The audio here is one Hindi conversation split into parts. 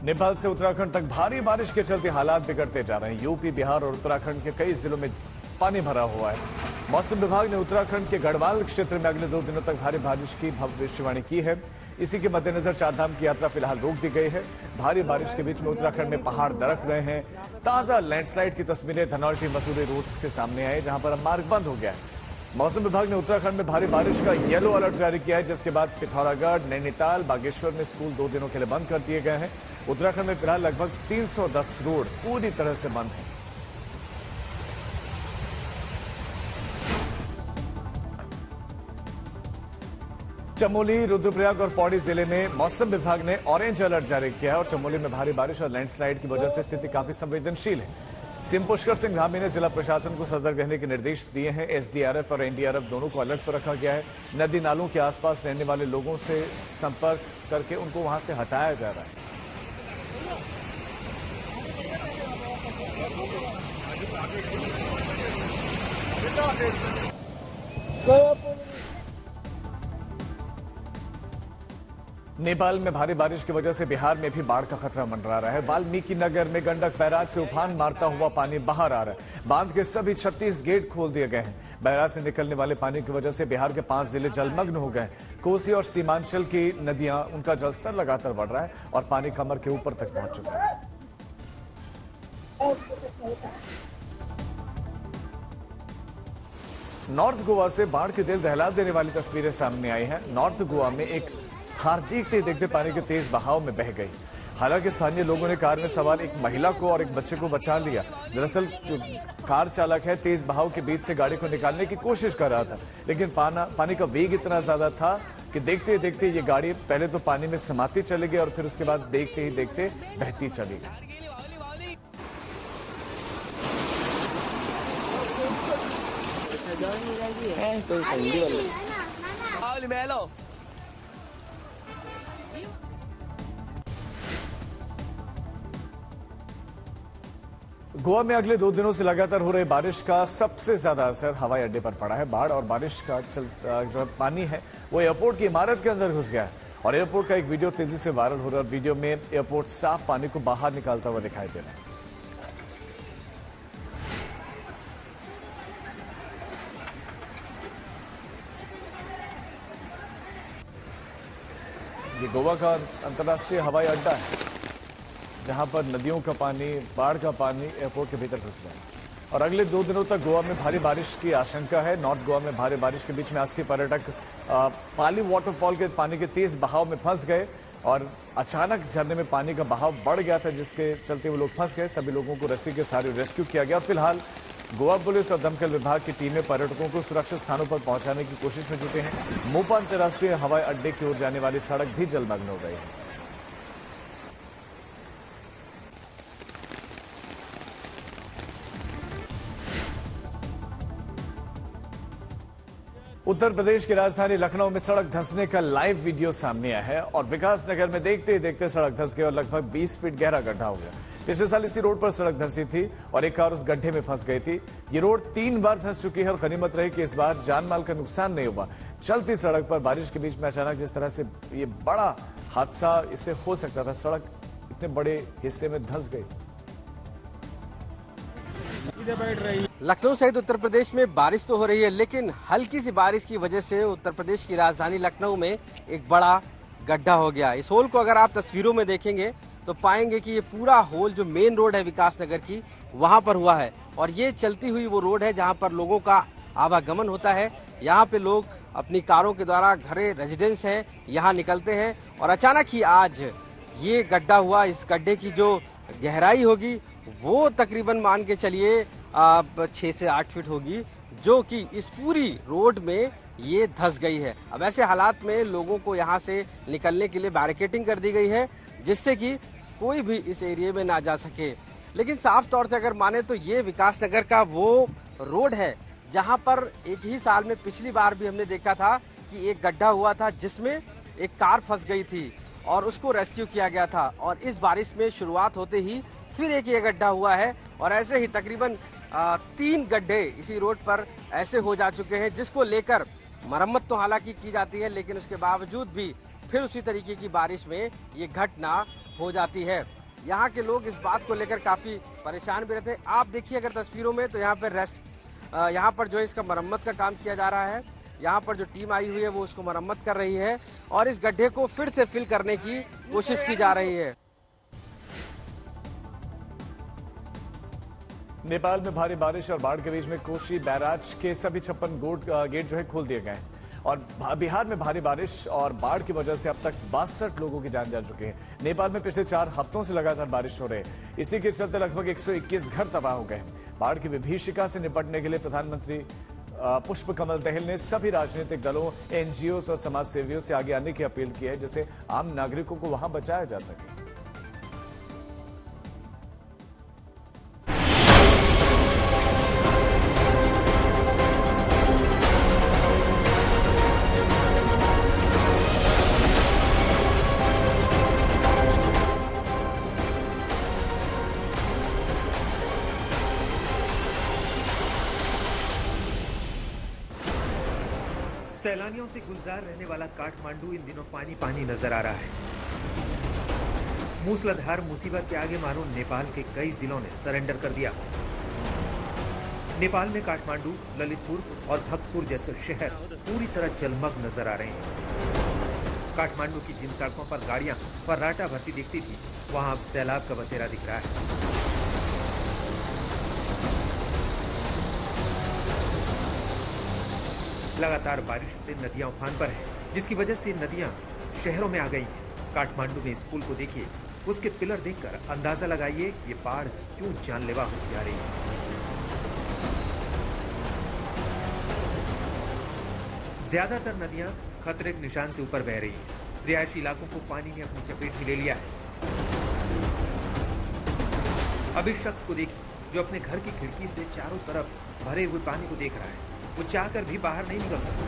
नेपाल से उत्तराखंड तक भारी बारिश के चलते हालात बिगड़ते जा रहे हैं। यूपी, बिहार और उत्तराखंड के कई जिलों में पानी भरा हुआ है। मौसम विभाग ने उत्तराखंड के गढ़वाल क्षेत्र में अगले 2 दिनों तक भारी बारिश की भविष्यवाणी की है। इसी के मद्देनजर चारधाम की यात्रा फिलहाल रोक दी गई है। भारी बारिश के बीच में उत्तराखंड में पहाड़ दरक रहे हैं। ताजा लैंडस्लाइड की तस्वीरें धनौल्टी मसूरी रोड्स के सामने आई, जहां पर अब मार्ग बंद हो गया है। मौसम विभाग ने उत्तराखंड में भारी बारिश का येलो अलर्ट जारी किया है, जिसके बाद पिथौरागढ़, नैनीताल, बागेश्वर में स्कूल 2 दिनों के लिए बंद कर दिए गए हैं। उत्तराखंड में फिलहाल लगभग 310 रोड पूरी तरह से बंद है। चमोली, रुद्रप्रयाग और पौड़ी जिले में मौसम विभाग ने ऑरेंज अलर्ट जारी किया है और चमोली में भारी बारिश और लैंडस्लाइड की वजह से स्थिति काफी संवेदनशील है। सीएम पुष्कर सिंह धामी ने जिला प्रशासन को सतर्क रहने के निर्देश दिए हैं। एसडीआरएफ और एनडीआरएफ दोनों को अलर्ट पर रखा गया है। नदी नालों के आसपास रहने वाले लोगों से संपर्क करके उनको वहां से हटाया जा रहा है। नेपाल में भारी बारिश की वजह से बिहार में भी बाढ़ का खतरा मंडरा रहा है। वाल्मीकि नगर में गंडक बैराज से उफान मारता हुआ पानी बाहर आ रहा है। बांध के सभी 36 गेट खोल दिए गए हैं। बैराज से निकलने वाले पानी की वजह से बिहार के 5 जिले जलमग्न हो गए। कोसी और सीमांचल की नदियां, उनका जलस्तर लगातार बढ़ रहा है और पानी कमर के ऊपर तक पहुंच चुका है। नॉर्थ गोवा से बाढ़ के दिल दहला देने वाली तस्वीरें सामने आई हैं। नॉर्थ गोवा में एक कार देखते देखते पानी के तेज बहाव में बह गई। हालांकि स्थानीय लोगों ने कार में सवार एक महिला को और एक बच्चे को बचा लिया। दरअसल कार चालक है, तेज बहाव के बीच से गाड़ी को निकालने की कोशिश कर रहा था, लेकिन पानी का वेग इतना ज्यादा था कि देखते देखते ये गाड़ी पहले तो पानी में समाती चली गई और फिर उसके बाद देखते ही देखते बहती चली गई। गोवा में अगले 2 दिनों से लगातार हो रही बारिश का सबसे ज्यादा असर हवाई अड्डे पर पड़ा है। बाढ़ और बारिश का जो पानी है वो एयरपोर्ट की इमारत के अंदर घुस गया है और एयरपोर्ट का एक वीडियो तेजी से वायरल हो रहा है। वीडियो में एयरपोर्ट साफ पानी को बाहर निकालता हुआ दिखाई दे रहा है। ये गोवा का अंतर्राष्ट्रीय हवाई अड्डा है, जहां पर नदियों का पानी, बाढ़ का पानी एयरपोर्ट के भीतर घुस गया और अगले 2 दिनों तक गोवा में भारी बारिश की आशंका है। नॉर्थ गोवा में भारी बारिश के बीच में 80 पर्यटक पाली वाटरफॉल के पानी के तेज बहाव में फंस गए और अचानक झरने में पानी का बहाव बढ़ गया था, जिसके चलते वो लोग फंस गए। सभी लोगों को रस्सी के सहारे रेस्क्यू किया गया और फिलहाल गोवा पुलिस और दमकल विभाग की टीमें पर्यटकों को सुरक्षित स्थानों पर पहुंचाने की कोशिश में जुटे हैं। मोपा अंतर्राष्ट्रीय हवाई अड्डे की ओर जाने वाली सड़क भी जलमग्न हो गई है। उत्तर प्रदेश की राजधानी लखनऊ में सड़क धंसने का लाइव वीडियो सामने आया है और विकास नगर में देखते ही देखते सड़क धंस गई और लगभग 20 फीट गहरा गड्ढा हो गया। पिछले साल इसी रोड पर सड़क धंसी थी और एक कार उस गड्ढे में फंस गई थी। ये रोड 3 बार धंस चुकी है और गनीमत रही कि इस बार जान माल का नुकसान नहीं हुआ। चलती सड़क पर बारिश के बीच में अचानक जिस तरह से ये बड़ा हादसा इससे हो सकता था, सड़क इतने बड़े हिस्से में धंस गई। लखनऊ सहित उत्तर प्रदेश में बारिश तो हो रही है, लेकिन हल्की सी बारिश की वजह से उत्तर प्रदेश की राजधानी लखनऊ में एक बड़ा गड्ढा हो गया। इस होल को अगर आप तस्वीरों में देखेंगे तो पाएंगे कि ये पूरा होल जो मेन रोड है विकास नगर की, वहां पर हुआ है और ये चलती हुई वो रोड है जहां पर लोगों का आवागमन होता है। यहाँ पे लोग अपनी कारों के द्वारा, घरे रेजिडेंस है, यहाँ निकलते हैं और अचानक ही आज ये गड्ढा हुआ। इस गड्ढे की जो गहराई होगी वो तकरीबन मान के चलिए 6 से 8 फीट होगी, जो कि इस पूरी रोड में ये धंस गई है। अब ऐसे हालात में लोगों को यहाँ से निकलने के लिए बैरिकेडिंग कर दी गई है, जिससे कि कोई भी इस एरिया में ना जा सके। लेकिन साफ तौर से अगर माने तो ये विकास नगर का वो रोड है जहाँ पर एक ही साल में पिछली बार भी हमने देखा था कि एक गड्ढा हुआ था जिसमें एक कार फंस गई थी और उसको रेस्क्यू किया गया था और इस बारिश में शुरुआत होते ही फिर एक ये गड्ढा हुआ है और ऐसे ही तकरीबन 3 गड्ढे इसी रोड पर ऐसे हो जा चुके हैं, जिसको लेकर मरम्मत तो हालांकि की जाती है, लेकिन उसके बावजूद भी फिर उसी तरीके की बारिश में ये घटना हो जाती है। यहाँ के लोग इस बात को लेकर काफी परेशान भी रहते हैं। आप देखिए अगर तस्वीरों में, तो यहाँ पर जो है इसका मरम्मत का काम किया जा रहा है। यहाँ पर जो टीम आई हुई है वो उसको मरम्मत कर रही है और इस गड्ढे को फिर से फिल करने की कोशिश की जा रही है। नेपाल में भारी बारिश और बाढ़ के बीच में कोशी बैराज के सभी 56 गेट जो है खोल दिए गए हैं और बिहार में भारी बारिश और बाढ़ की वजह से अब तक 62 लोगों की जान जा चुकी है। नेपाल में पिछले 4 हफ्तों से लगातार बारिश हो रही है। इसी के चलते लगभग 121 घर तबाह हो गए। बाढ़ की विभीषिका से निपटने के लिए प्रधानमंत्री पुष्प कमल दहल ने सभी राजनीतिक दलों, एनजीओ और समाज सेवियों से आगे आने की अपील की है, जिससे आम नागरिकों को वहां बचाया जा सके। सैलानियों से गुलजार रहने वाला काठमांडू इन दिनों पानी पानी नजर आ रहा है। मूसलाधार मुसीबत के आगे मानो नेपाल के कई जिलों ने सरेंडर कर दिया। नेपाल में काठमांडू, ललितपुर और भक्तपुर जैसे शहर पूरी तरह जलमग्न नजर आ रहे हैं। काठमांडू की जिन सड़कों पर गाड़ियां फर्राटा भरती दिखती थी, वहां अब सैलाब का बसेरा दिख रहा है। लगातार बारिश से नदियां उफान पर हैं, जिसकी वजह से नदियां शहरों में आ गई हैं। काठमांडू में स्कूल को देखिए, उसके पिलर देखकर अंदाजा लगाइए ये बाढ़ क्यों जानलेवा होती जा रही है। ज्यादातर नदियां खतरे के निशान से ऊपर बह रही है। रिहायशी इलाकों को पानी ने अपनी चपेट में ले लिया है। अब इस शख्स को देखिए जो अपने घर की खिड़की से चारों तरफ भरे हुए पानी को देख रहा है। वो चाहकर भी बाहर नहीं निकल सकता।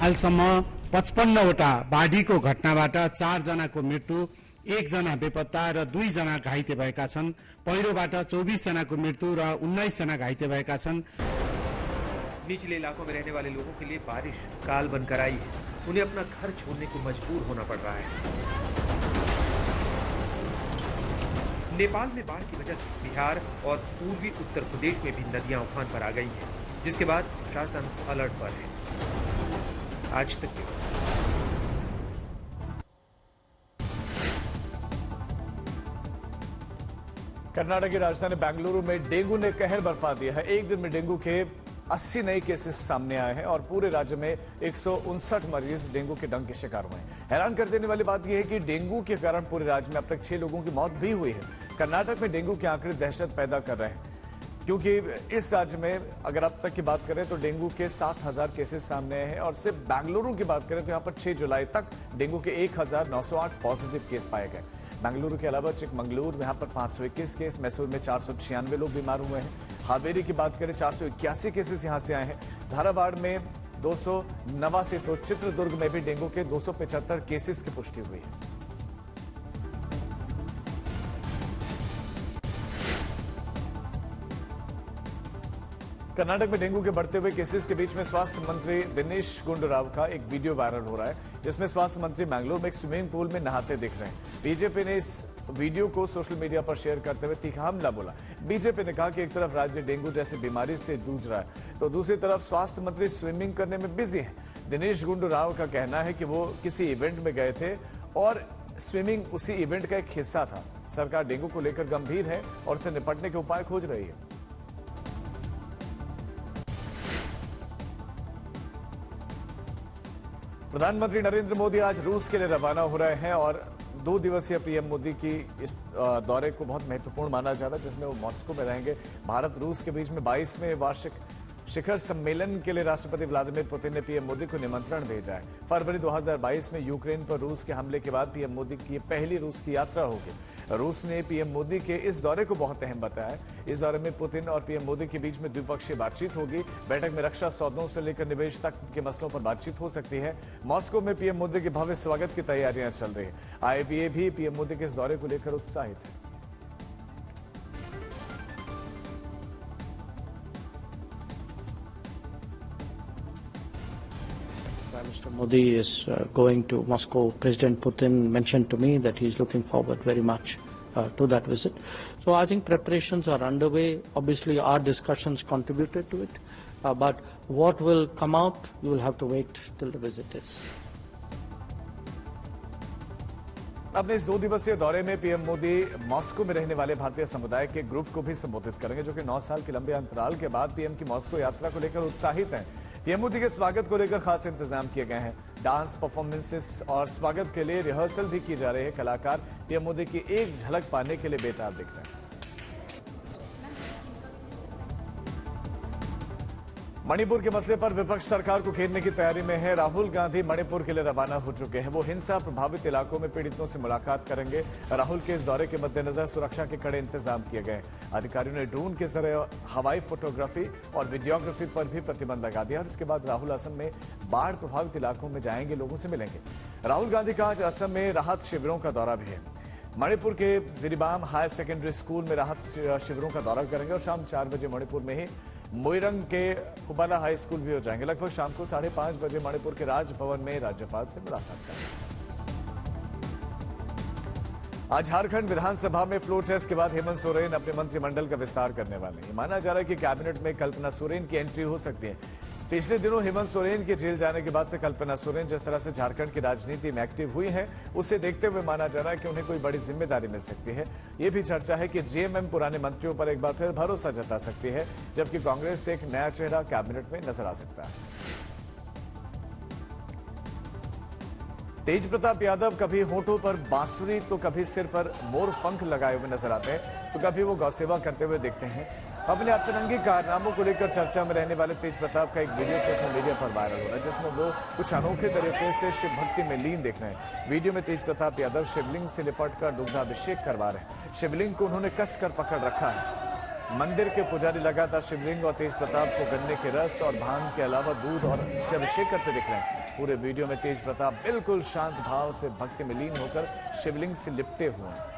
हालसम्म 55वटा बाढीको घटनाबाट 4 जनाको मृत्यु, 1 जना बेपत्ता र 2 जना घाइते भएका छन्। पहिरोबाट 24 जनाको मृत्यु र 19 जना घाइते भएका छन्। निचले इलाकों में रहने वाले लोगों के लिए बारिश काल बनकर आई है। उन्हें अपना घर छोड़ने को मजबूर होना पड़ रहा है। नेपाल में बाढ़ की वजह से बिहार और पूर्वी उत्तर प्रदेश में भी नदियां उफान पर आ गई हैं, जिसके बाद शासन अलर्ट पर है। आज तक के कर्नाटक की राजधानी बेंगलुरु में डेंगू ने कहर बरपा दिया है। एक दिन में डेंगू के 80 नए केसेस सामने आए हैं और पूरे राज्य में 159 मरीज डेंगू के डंक के शिकार हुए हैं। हैरान कर देने वाली बात यह है कि डेंगू के कारण पूरे राज्य में अब तक 6 लोगों की मौत भी हुई है। कर्नाटक में डेंगू के आंकड़े दहशत पैदा कर रहे हैं, क्योंकि इस राज्य में अगर अब तक की बात करें तो डेंगू के 7000 केसेस सामने आए हैं और सिर्फ बेंगलुरु की बात करें तो यहां पर 6 जुलाई तक डेंगू के 1908 पॉजिटिव केस पाए गए। बेंगलुरु के अलावा चिकमंगलुरु में यहां पर 521 केस, मैसूर में 496 लोग बीमार हुए हैं। हावेरी की बात करें 481 केसेस यहां से आए हैं। धाराबाड़ में 289, तो चित्रदुर्ग में भी डेंगू के 275 केसेस की पुष्टि हुई है। कर्नाटक में डेंगू के बढ़ते हुए केसेस के बीच में स्वास्थ्य मंत्री दिनेश गुंडूराव का एक वीडियो वायरल हो रहा है, जिसमें स्वास्थ्य मंत्री मैंगलोर में एक स्विमिंग पूल में नहाते दिख रहे हैं। बीजेपी ने इस वीडियो को सोशल मीडिया पर शेयर करते हुए तीखा हमला बोला। बीजेपी ने कहा कि एक तरफ राज्य डेंगू जैसी बीमारी से जूझ रहा है, तो दूसरी तरफ स्वास्थ्य मंत्री स्विमिंग करने में बिजी है। दिनेश गुंडूराव का कहना है कि वो किसी इवेंट में गए थे और स्विमिंग उसी इवेंट का एक हिस्सा था। सरकार डेंगू को लेकर गंभीर है और इससे निपटने के उपाय खोज रही है। प्रधानमंत्री नरेंद्र मोदी आज रूस के लिए रवाना हो रहे हैं और 2 दिवसीय पीएम मोदी की इस दौरे को बहुत महत्वपूर्ण माना जा रहा है, जिसमें वो मॉस्को में रहेंगे। भारत रूस के बीच में 22वें वार्षिक शिखर सम्मेलन के लिए राष्ट्रपति व्लादिमीर पुतिन ने पीएम मोदी को निमंत्रण भेजा है। फरवरी 2022 में यूक्रेन पर रूस के हमले के बाद पीएम मोदी की पहली रूस की यात्रा होगी। रूस ने पीएम मोदी के इस दौरे को बहुत अहम बताया है। इस दौरे में पुतिन और पीएम मोदी के बीच में द्विपक्षीय बातचीत होगी। बैठक में रक्षा सौदों से लेकर निवेश तक के मसलों पर बातचीत हो सकती है। मॉस्को में पीएम मोदी के भव्य स्वागत की तैयारियां चल रही है। आईबीए भी पीएम मोदी के इस दौरे को लेकर उत्साहित है। Prime Minister Modi is going to Moscow. President Putin mentioned to me that he is looking forward very much to that visit. So I think preparations are underway. Obviously, our discussions contributed to it. But what will come out, you will have to wait till the visit is. अपने इस 2 दिवसीय दौरे में पीएम मोदी मॉस्को में रहने वाले भारतीय समुदाय के ग्रुप को भी संबोधित करेंगे, जो कि 9 साल के लंबे अंतराल के बाद पीएम की मॉस्को यात्रा को लेकर उत्साहित हैं। पीएम मोदी के स्वागत को लेकर खास इंतजाम किए गए हैं। डांस परफॉर्मेंसेस और स्वागत के लिए रिहर्सल भी की जा रही है। कलाकार पीएम मोदी की एक झलक पाने के लिए बेताब दिख रहे हैं। मणिपुर के मसले पर विपक्ष सरकार को घेरने की तैयारी में है। राहुल गांधी मणिपुर के लिए रवाना हो चुके हैं। वो हिंसा प्रभावित इलाकों में पीड़ितों से मुलाकात करेंगे। राहुल के इस दौरे के मद्देनजर सुरक्षा के कड़े इंतजाम किए गए। अधिकारियों ने ड्रोन के जरिए हवाई फोटोग्राफी और वीडियोग्राफी पर भी प्रतिबंध लगा दिया। और इसके बाद राहुल असम में बाढ़ प्रभावित इलाकों में जाएंगे, लोगों से मिलेंगे। राहुल गांधी का आज असम में राहत शिविरों का दौरा भी है। मणिपुर के जिरीबाम हायर सेकेंडरी स्कूल में राहत शिविरों का दौरा करेंगे और शाम 4 बजे मणिपुर में ही मोइरंग के हुबाला हाई स्कूल भी हो जाएंगे। लगभग शाम को 5:30 बजे मणिपुर के राजभवन में राज्यपाल से मुलाकात करेंगे। आज झारखंड विधानसभा में फ्लोर टेस्ट के बाद हेमंत सोरेन अपने मंत्रिमंडल का विस्तार करने वाले हैं। माना जा रहा है कि कैबिनेट में कल्पना सोरेन की एंट्री हो सकती है। पिछले दिनों हेमंत सोरेन के जेल जाने के बाद से कल्पना सोरेन जिस तरह से झारखंड की राजनीति में एक्टिव हुई है, उसे देखते हुए माना जा रहा है कि उन्हें कोई बड़ी जिम्मेदारी मिल सकती है। ये भी चर्चा है कि जेएमएम पुराने मंत्रियों पर एक बार फिर भरोसा जता सकती है, जबकि कांग्रेस से एक नया चेहरा कैबिनेट में नजर आ सकता है। तेज प्रताप यादव कभी होठों पर बांसुरी तो कभी सिर पर मोर पंख लगाए हुए नजर आते हैं, तो कभी वो गौसेवा करते हुए दिखते हैं। अपने अतरंगी कारनामों को लेकर चर्चा में रहने वाले तेज प्रताप का एक वीडियो सोशल मीडिया पर वायरल हो रहा है, जिसमें वो कुछ अनोखे तरीके से शिव भक्ति में लीन दिख रहे हैं। वीडियो में तेज प्रताप यादव शिवलिंग से लिपटकर दुग्धाभिषेक करवा रहे हैं। शिवलिंग को उन्होंने कसकर पकड़ रखा है। मंदिर के पुजारी लगातार शिवलिंग और तेज प्रताप को गन्ने के रस और भांग के अलावा दूध और से अभिषेक करते दिख रहे हैं। पूरे वीडियो में तेज प्रताप बिल्कुल शांत भाव से भक्ति में लीन होकर शिवलिंग से लिपटे हुए हैं।